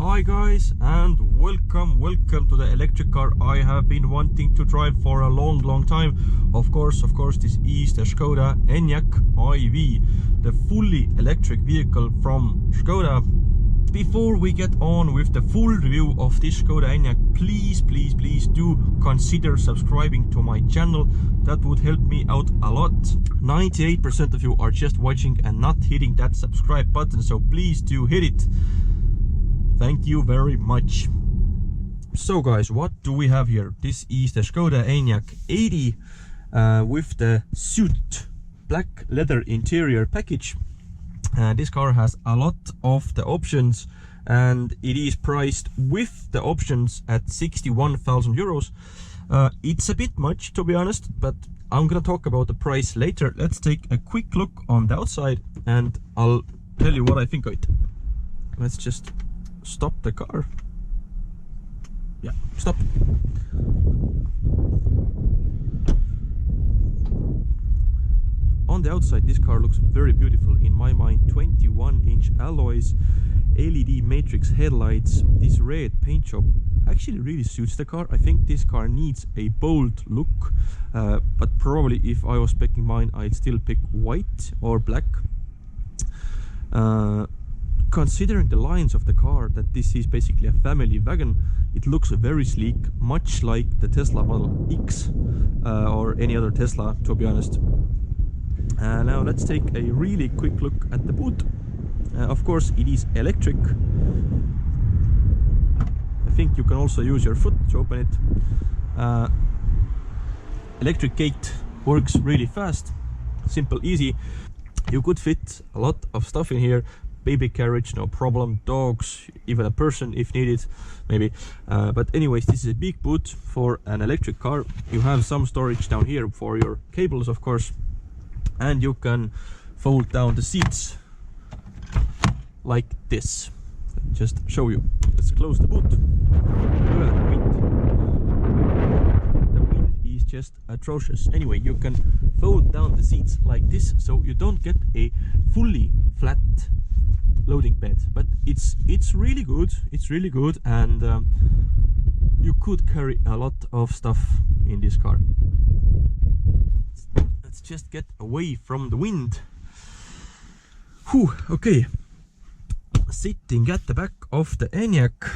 Hi guys, and welcome to the electric car I have been wanting to drive for a long time. Of course, this is the Škoda Enyaq IV, the fully electric vehicle from Škoda. Before we get on with the full review of this Škoda Enyaq, please do consider subscribing to my channel. That would help me out a lot. 98% of you are just watching and not hitting that subscribe button, so please do hit it. Thank you very much. So guys, what do we have here? This is the Škoda Enyaq 80 with the suit black leather interior package. This car has a lot of the options and it is priced with the options at 61,000 euros. It's a bit much, to be honest, but I'm gonna talk about the price later. Let's take a quick look on the outside and I'll tell you what I think of it. Let's just stop the car. Yeah, stop. On the outside, this car looks very beautiful in my mind. 21-inch alloys, LED matrix headlights. This red paint job actually really suits the car. I think this car needs a bold look, but probably if I was picking mine, I'd still pick white or black. Considering the lines of the car, that this is basically a family wagon, it looks very sleek, much like the Tesla Model X or any other Tesla, to be honest. Now let's take a really quick look at the boot. Of course, it is electric. I think you can also use your foot to open it. Electric gate works really fast, simple, easy. You could fit a lot of stuff in here. Baby carriage, no problem. Dogs, even a person if needed, maybe. But anyways, this is a big boot for an electric car. You have some storage down here for your cables, of course, and you can fold down the seats like this. Just show you. Let's close the boot. Look at the wind. The wind is just atrocious. Anyway, you can fold down the seats like this, so you don't get a fully flat loading bed, but it's really good. It's really good, and you could carry a lot of stuff in this car. Let's just get away from the wind. Whew, okay. Sitting at the back of the Enyaq,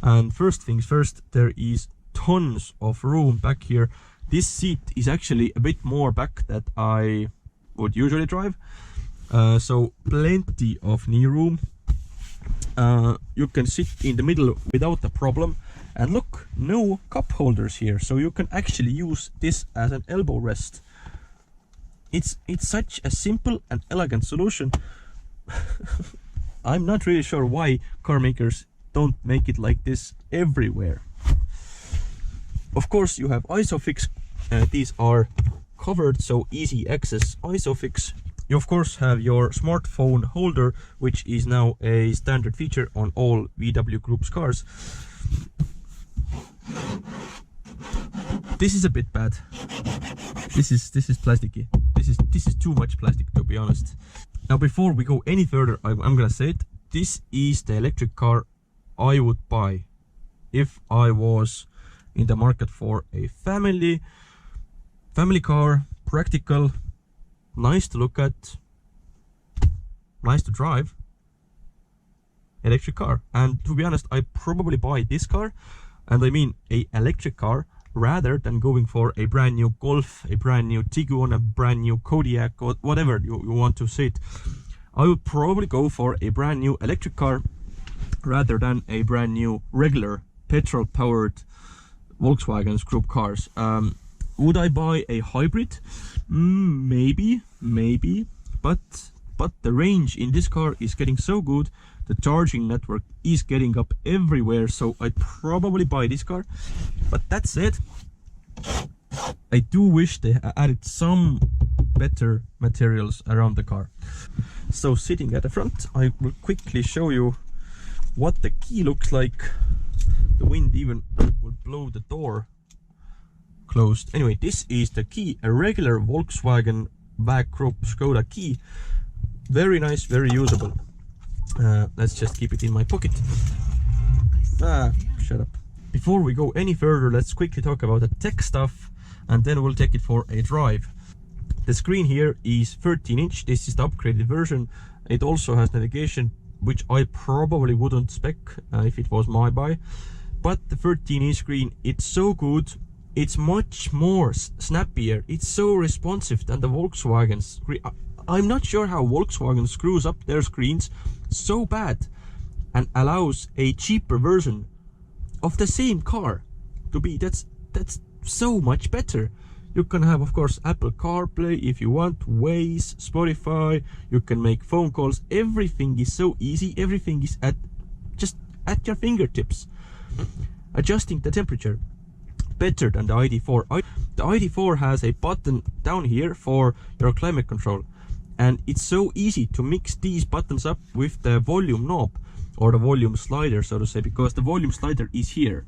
and first things first, there is tons of room back here. This seat is actually a bit more back than I would usually drive. So plenty of knee room. You can sit in the middle without a problem, and look, no cup holders here, so you can actually use this as an elbow rest. It's such a simple and elegant solution. I'm not really sure why car makers don't make it like this everywhere. Of course, you have ISOFIX. These are covered, so easy access ISOFIX. You of course have your smartphone holder, which is now a standard feature on all VW Group's cars. This is a bit bad. This is plasticky. This is too much plastic, to be honest. Now, before we go any further, I'm gonna say it. This is the electric car I would buy if I was in the market for a family car, practical, nice to look at, nice to drive, electric car. And to be honest, I probably buy this car, and I mean a electric car, rather than going for a brand new Golf, a brand new Tiguan, a brand new Kodiaq, or whatever you want to say it. I would probably go for a brand new electric car rather than a brand new regular petrol powered Volkswagen Group cars. Would I buy a hybrid? Maybe, but the range in this car is getting so good, the charging network is getting up everywhere, so I'd probably buy this car. But that said, I do wish they added some better materials around the car. So sitting at the front, I will quickly show you what the key looks like. The wind even will blow the door closed. Anyway, this is the key, a regular Volkswagen Group Škoda key. Very nice, very usable. Let's just keep it in my pocket. Shut up. Before we go any further, let's quickly talk about the tech stuff, and then we'll take it for a drive. The screen here is 13-inch. This is the upgraded version. It also has navigation, which I probably wouldn't spec if it was my buy. But the 13-inch screen, it's so good. It's much more snappier. It's so responsive than the Volkswagen screen. I'm not sure how Volkswagen screws up their screens so bad and allows a cheaper version of the same car to be. That's so much better. You can have, of course, Apple Carplay if you want, Waze, Spotify. You can make phone calls. Everything is so easy. Everything is just at your fingertips. Adjusting the temperature, better than the ID.4. The ID.4 has a button down here for your climate control, and it's so easy to mix these buttons up with the volume knob or the volume slider, so to say, because the volume slider is here.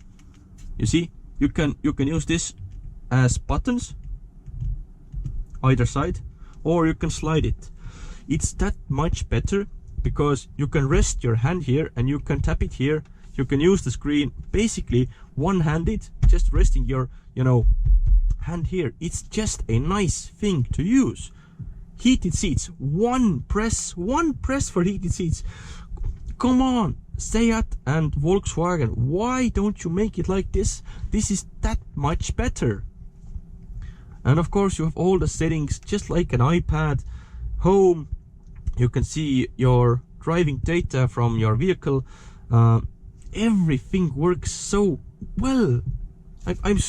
You see, you can use this as buttons either side, or you can slide it. It's that much better because you can rest your hand here and you can tap it here. You can use the screen basically one-handed, just resting your hand here. It's just a nice thing to use. Heated seats, one press for heated seats. Come on, Seat and Volkswagen, why don't you make it like this? This is that much better. And of course you have all the settings just like an iPad. Home, you can see your driving data from your vehicle. Everything works so well. I'm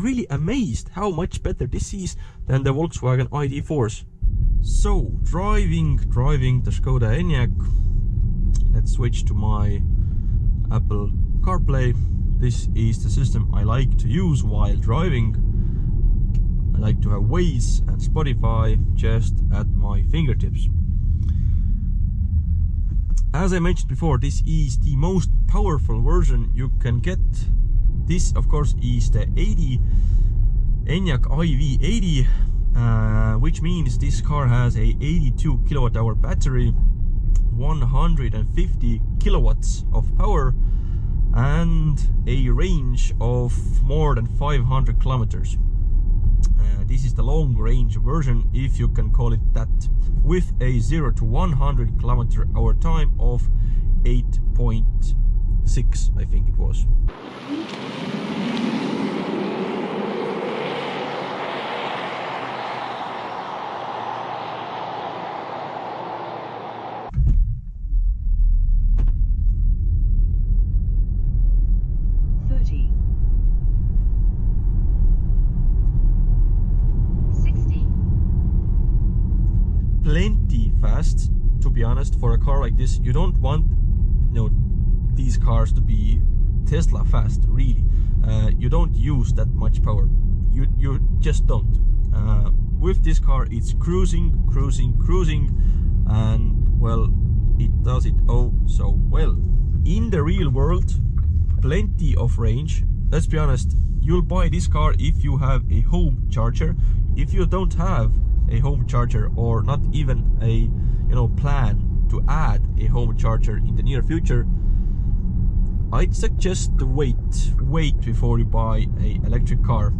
really amazed how much better this is than the Volkswagen ID.4s. So driving the Škoda Enyaq. Let's switch to my Apple Carplay. This is the system I like to use while driving. I like to have Waze and Spotify just at my fingertips. As I mentioned before, this is the most powerful version you can get. This, of course, is the Enyaq IV80, which means this car has a 82 kilowatt-hour battery, 150 kilowatts of power, and a range of more than 500 kilometers. This is the long range version, if you can call it that, with a 0 to 100 km/h time of 8.6, I think it was. Plenty fast, to be honest. For a car like this, you don't want these cars to be Tesla fast, really. You don't use that much power. You just don't. With this car, it's cruising, and well, it does it oh so well. In the real world, plenty of range. Let's be honest, you'll buy this car if you have a home charger. If you don't have a home charger, or not even a plan to add a home charger in the near future, I'd suggest to wait before you buy a electric car.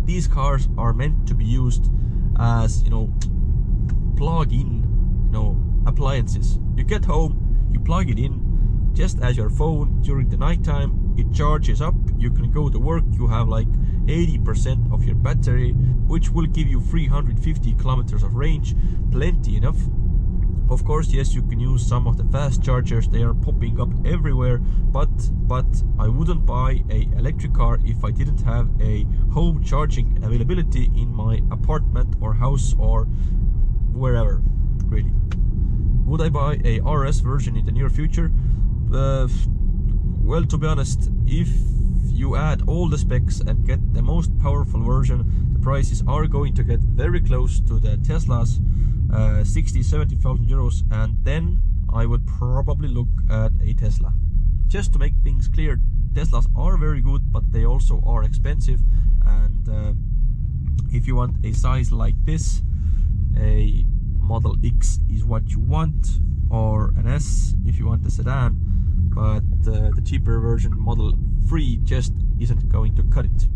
These cars are meant to be used as plug-in appliances. You get home, you plug it in just as your phone during the nighttime. It charges up, you can go to work, you have like 80% of your battery, which will give you 350 kilometers of range. Plenty enough. Of course, yes, you can use some of the fast chargers, they are popping up everywhere, but I wouldn't buy a electric car if I didn't have a home charging availability in my apartment or house or wherever, really. Would I buy a RS version in the near future? Well, to be honest, if you add all the specs and get the most powerful version, the prices are going to get very close to the Teslas, 60,000–70,000 euros, and then I would probably look at a Tesla. Just to make things clear, Teslas are very good, but they also are expensive, and if you want a size like this, a Model X is what you want. or an S if you want a sedan, but the cheaper version, Model 3, just isn't going to cut it.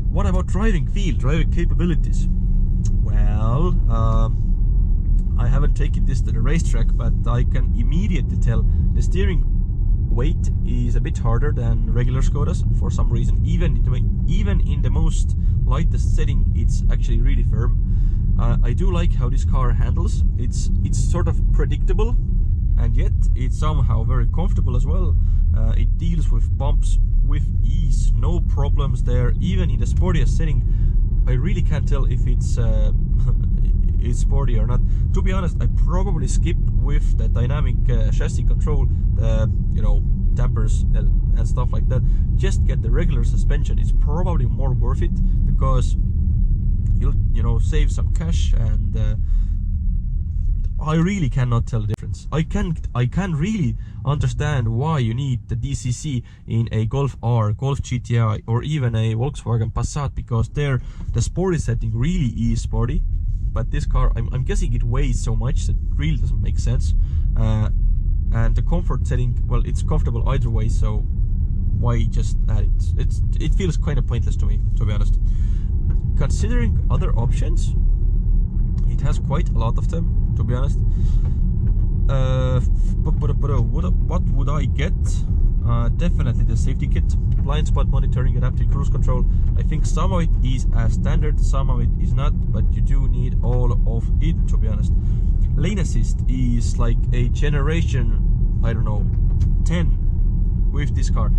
What about driving feel, driving capabilities? Well, I haven't taken this to the racetrack, but I can immediately tell the steering weight is a bit harder than regular Skodas for some reason. Even in the most lightest setting, it's actually really firm. I do like how this car handles. It's sort of predictable, and yet it's somehow very comfortable as well. It deals with bumps with ease, no problems there. Even in the sportiest setting, I really can't tell if it's it's sporty or not. To be honest, I probably skip with the dynamic chassis control, you know, dampers and stuff like that. Just get the regular suspension. It's probably more worth it, because you'll, you know, save some cash, and I really cannot tell the difference. I can really understand why you need the DCC in a Golf R, Golf GTI, or even a Volkswagen Passat, because there the sporty setting really is sporty. But this car, I'm guessing it weighs so much that it really doesn't make sense. And the comfort setting, well, it's comfortable either way, so why just add it? It feels kind of pointless to me, to be honest. Considering other options, it has quite a lot of them, to be honest. What would I get? Definitely the safety kit, blind spot monitoring, adaptive cruise control. I think some of it is as standard, some of it is not, but you do need all of it, to be honest. Lane assist is like a generation, I don't know, 10 with this car.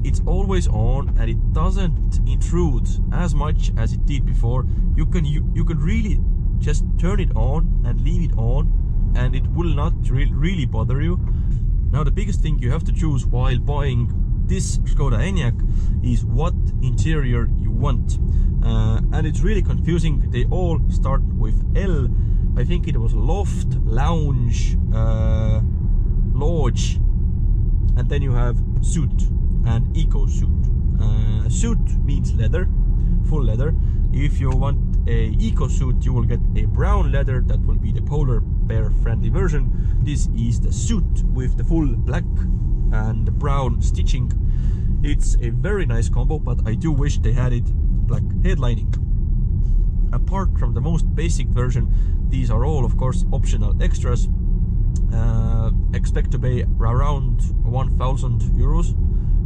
It's always on, and it doesn't intrude as much as it did before. You can really just turn it on and leave it on, and it will not really bother you. Now, the biggest thing you have to choose while buying this Škoda Enyaq is what interior you want, and it's really confusing. They all start with L. I think it was loft, lounge, lodge, and then you have suit and eco suit. Suit means leather, full leather. If you want a eco suit, you will get a brown leather. That will be the polar bear friendly version. This is the suit with the full black and brown stitching. It's a very nice combo, but I do wish they had it black headlining. Apart from the most basic version, these are all, of course, optional extras. Expect to pay around 1,000 euros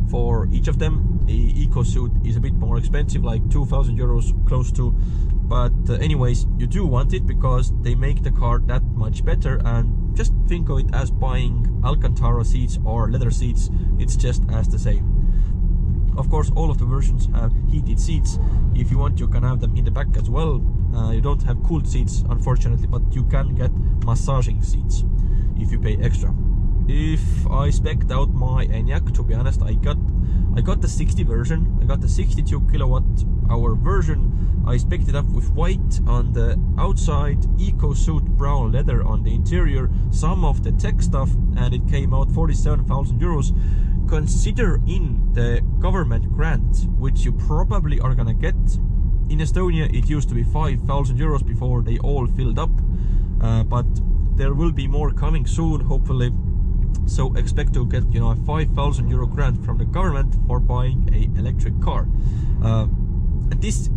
for each of them. The eco suit is a bit more expensive, like 2,000 euros close to, but anyways, you do want it because they make the car that much better. And just think of it as buying Alcantara seats or leather seats. It's just as the same. Of course, all of the versions have heated seats. If you want, you can have them in the back as well. You don't have cooled seats, unfortunately, but you can get massaging seats if you pay extra. If I spec'd out my Enyaq, to be honest, I got the 60 version. I got the 62 kilowatt hour version. I spec'd it up with white on the outside, eco suit brown leather on the interior, some of the tech stuff, and it came out 47,000 euros. Consider in the government grant, which you probably are gonna get. In Estonia, it used to be 5,000 euros before they all filled up, but there will be more coming soon, hopefully. So expect to get, you know, a 5,000 euro grant from the government for buying a electric car. And this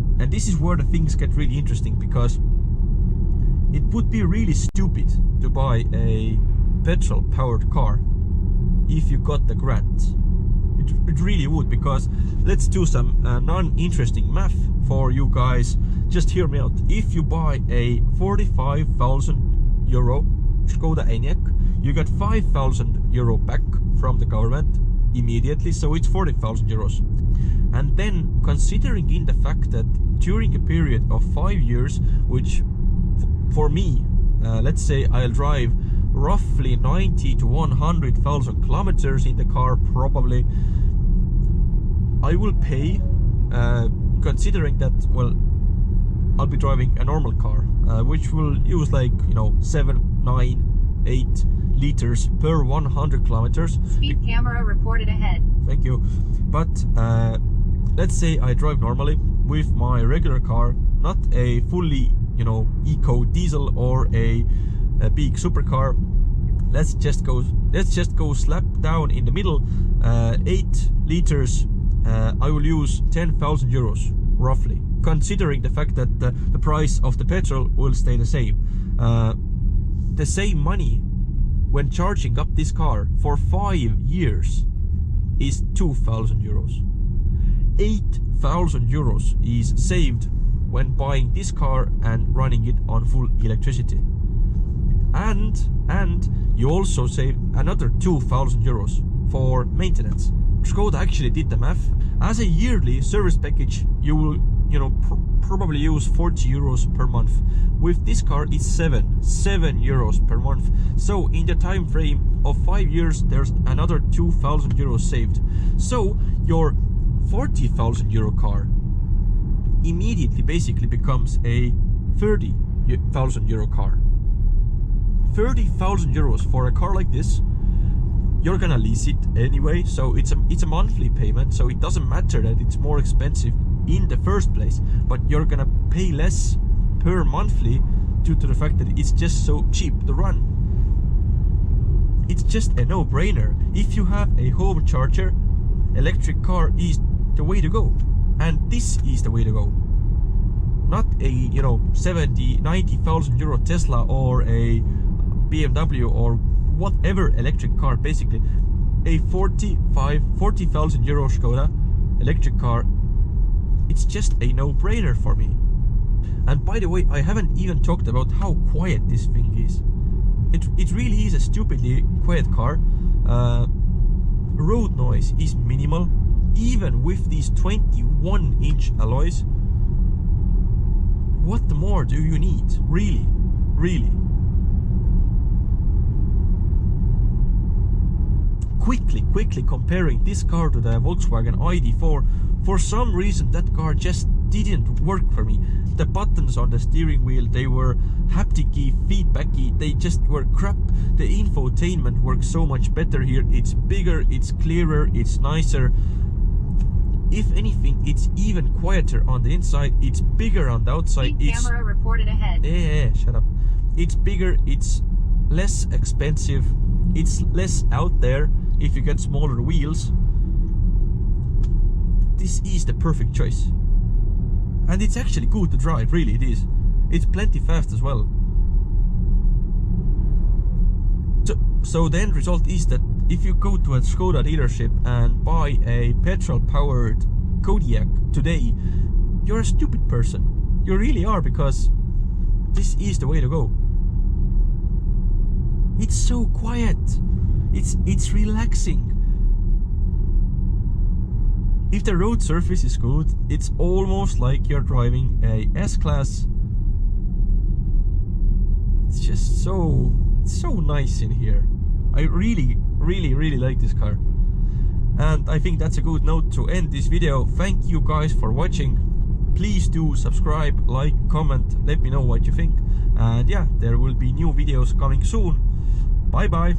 is where the things get really interesting, because it would be really stupid to buy a petrol powered car if you got the grant. It really would, because let's do some non-interesting math for you guys. Just hear me out. If you buy a 45,000 euro Škoda Enyaq, you get 5,000 euro back from the government immediately, so it's 40,000 euros. And then, considering in the fact that during a period of 5 years, which for me, let's say I'll drive roughly 90 to 100,000 kilometers in the car, probably, I will pay, considering that, well, I'll be driving a normal car, which will use like, you know, 7, 9, 8 liters per 100 kilometers. Speed camera reported ahead. Thank you. But let's say I drive normally with my regular car, not a fully, you know, eco diesel or a big supercar. Let's just go slap down in the middle. 8 liters. I will use 10,000 euros roughly, considering the fact that the price of the petrol will stay the same. The same money when charging up this car for 5 years is 2,000 euros. 8,000 euros is saved when buying this car and running it on full electricity. And you also save another 2,000 euros for maintenance. Škoda actually did the math. As a yearly service package, you will, probably use 40 euros per month. With this car, it's 7 euros per month. So in the time frame of 5 years, there's another 2,000 euros saved. So your 40,000 euro car immediately basically becomes a 30,000 euro car. 30,000 euros for a car like this. You're gonna lease it anyway, so it's a monthly payment, so it doesn't matter that it's more expensive in the first place, but you're gonna pay less per monthly due to the fact that it's just so cheap to run. It's just a no-brainer. If you have a home charger, electric car is the way to go, and this is the way to go. Not a 70,000-90,000 euro Tesla or a BMW or whatever electric car. Basically a 40,000 euro Škoda electric car, it's just a no-brainer for me. And by the way, I haven't even talked about how quiet this thing is. It really is a stupidly quiet car. Road noise is minimal, even with these 21-inch alloys. What more do you need? Really? Quickly comparing this car to the Volkswagen ID.4, for some reason that car just didn't work for me. The buttons on the steering wheel, they were haptic-y, feedback-y, they just were crap. The infotainment works so much better here. It's bigger, it's clearer, it's nicer. If anything, it's even quieter on the inside. It's bigger on the outside. Camera reported ahead. Yeah, shut up. It's bigger, it's less expensive, it's less out there if you get smaller wheels. This is the perfect choice. And it's actually good to drive, really it is. It's plenty fast as well. So the end result is that if you go to a Škoda dealership and buy a petrol-powered Enyaq today, you're a stupid person. You really are, because this is the way to go. It's so quiet. It's relaxing. If the road surface is good, it's almost like you're driving a S-Class. It's just so nice in here. I really like this car. And I think that's a good note to end this video. Thank you guys for watching. Please do subscribe, like, comment, let me know what you think. And yeah, there will be new videos coming soon. Bye bye.